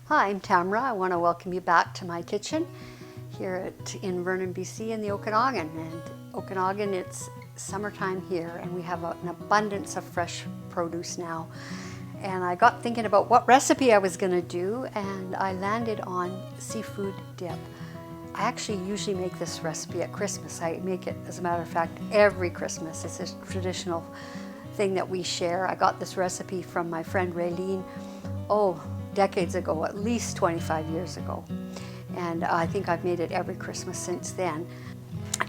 Hi, I'm Tamra. I want to welcome you back to my kitchen here in Vernon, BC in the Okanagan. And Okanagan, it's summertime here and we have an abundance of fresh produce now. And I got thinking about what recipe I was going to do and I landed on seafood dip. I actually usually make this recipe at Christmas. I make it, as a matter of fact, every Christmas. It's a traditional thing that we share. I got this recipe from my friend Raylene, decades ago, at least 25 years ago. And I think I've made it every Christmas since then.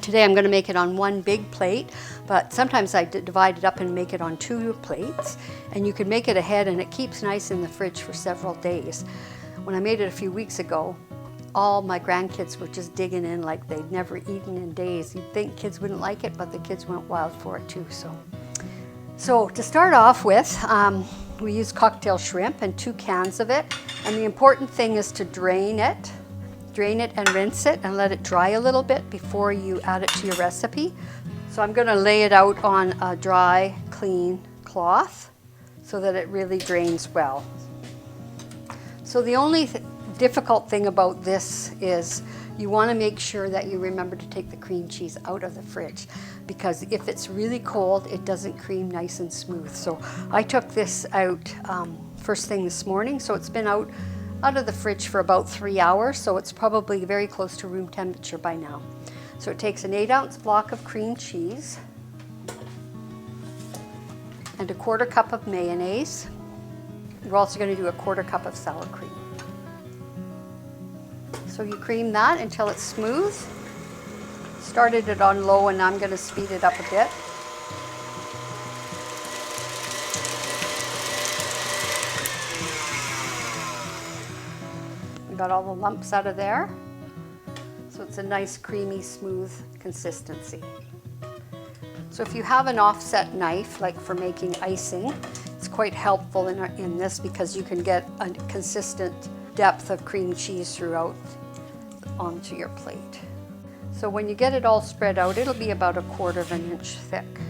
Today I'm going to make it on one big plate, but sometimes I divide it up and make it on two plates. And you can make it ahead and it keeps nice in the fridge for several days. When I made it a few weeks ago, all my grandkids were just digging in like they'd never eaten in days. You'd think kids wouldn't like it, but the kids went wild for it too. So to start off with, we use cocktail shrimp and 2 cans of it. And the important thing is to drain it and rinse it and let it dry a little bit before you add it to your recipe. So I'm going to lay it out on a dry, clean cloth so that it really drains well. So the only difficult thing about this is you want to make sure that you remember to take the cream cheese out of the fridge, because if it's really cold, it doesn't cream nice and smooth. So I took this out first thing this morning, so it's been out of the fridge for about 3 hours, so it's probably very close to room temperature by now. So it takes an 8-ounce block of cream cheese and a 1/4 cup of mayonnaise. We're also going to do a 1/4 cup of sour cream. So you cream that until it's smooth. Started it on low and I'm going to speed it up a bit. We got all the lumps out of there. So it's a nice creamy smooth consistency. So if you have an offset knife, like for making icing, it's quite helpful in this because you can get a consistent depth of cream cheese throughout onto your plate. So when you get it all spread out, it'll be about 1/4 inch thick.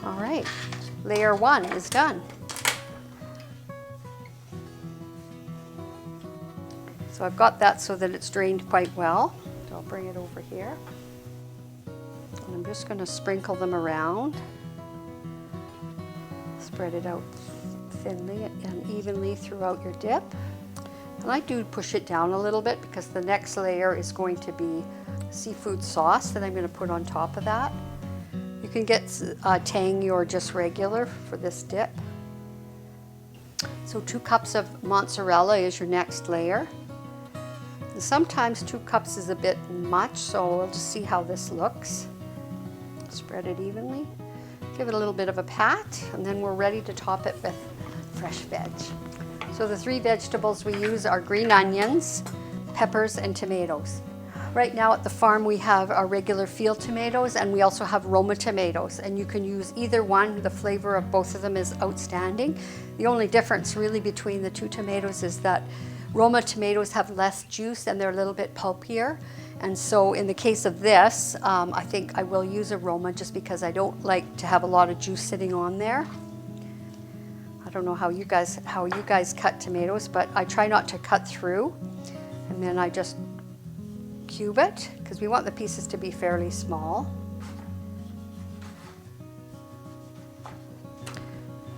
All right, layer 1 is done. So I've got that so that it's drained quite well. So I'll bring it over here. And I'm just going to sprinkle them around. Spread it out thinly and evenly throughout your dip. And I do push it down a little bit because the next layer is going to be seafood sauce that I'm going to put on top of that. You can get tangy or just regular for this dip. So 2 cups of mozzarella is your next layer. And sometimes 2 cups is a bit much, so we'll just see how this looks. Spread it evenly. Give it a little bit of a pat, and then we're ready to top it with fresh veg. So the 3 vegetables we use are green onions, peppers, and tomatoes. Right now at the farm we have our regular field tomatoes and we also have Roma tomatoes, and you can use either one. The flavor of both of them is outstanding. The only difference really between the 2 tomatoes is that Roma tomatoes have less juice and they're a little bit pulpier. And so in the case of this, I think I will use a Roma just because I don't like to have a lot of juice sitting on there. I don't know how you guys cut tomatoes, but I try not to cut through, and then I just cube it because we want the pieces to be fairly small.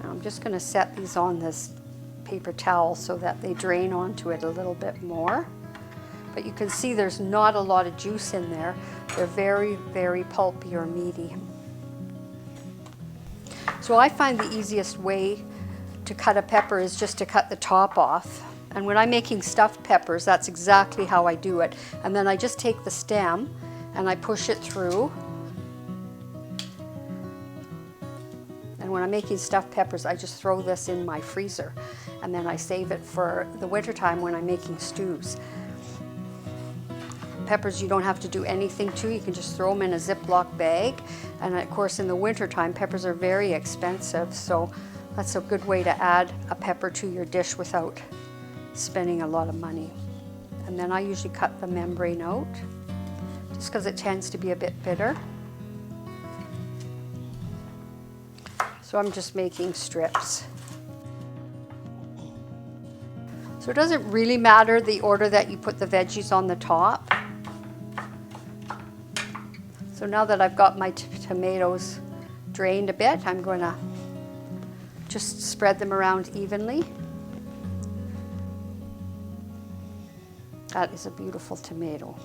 Now I'm just going to set these on this paper towel so that they drain onto it a little bit more. But you can see there's not a lot of juice in there. They're very, very pulpy or meaty. So I find the easiest way to cut a pepper is just to cut the top off. And when I'm making stuffed peppers, that's exactly how I do it. And then I just take the stem and I push it through. And when I'm making stuffed peppers, I just throw this in my freezer. And then I save it for the wintertime when I'm making stews. Peppers you don't have to do anything to. You can just throw them in a Ziploc bag. And of course in the wintertime, peppers are very expensive. So that's a good way to add a pepper to your dish without spending a lot of money. And then I usually cut the membrane out just because it tends to be a bit bitter. So I'm just making strips. So it doesn't really matter the order that you put the veggies on the top. So now that I've got my tomatoes drained a bit, I'm going to just spread them around evenly. That is a beautiful tomato.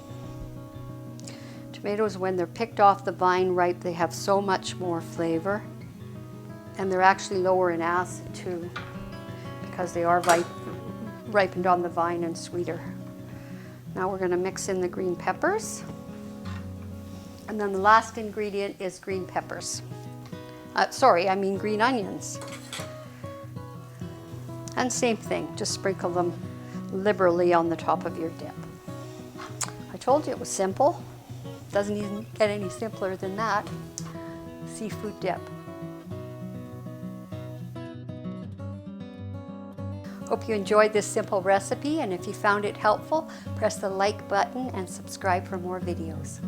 Tomatoes, when they're picked off the vine ripe, they have so much more flavor. And they're actually lower in acid too, because they are ripened on the vine and sweeter. Now we're going to mix in the green peppers. And then the last ingredient is green peppers. Green onions. And same thing, just sprinkle them liberally on the top of your dip. I told you it was simple. Doesn't even get any simpler than that. Seafood dip. Hope you enjoyed this simple recipe, and if you found it helpful, press the like button and subscribe for more videos.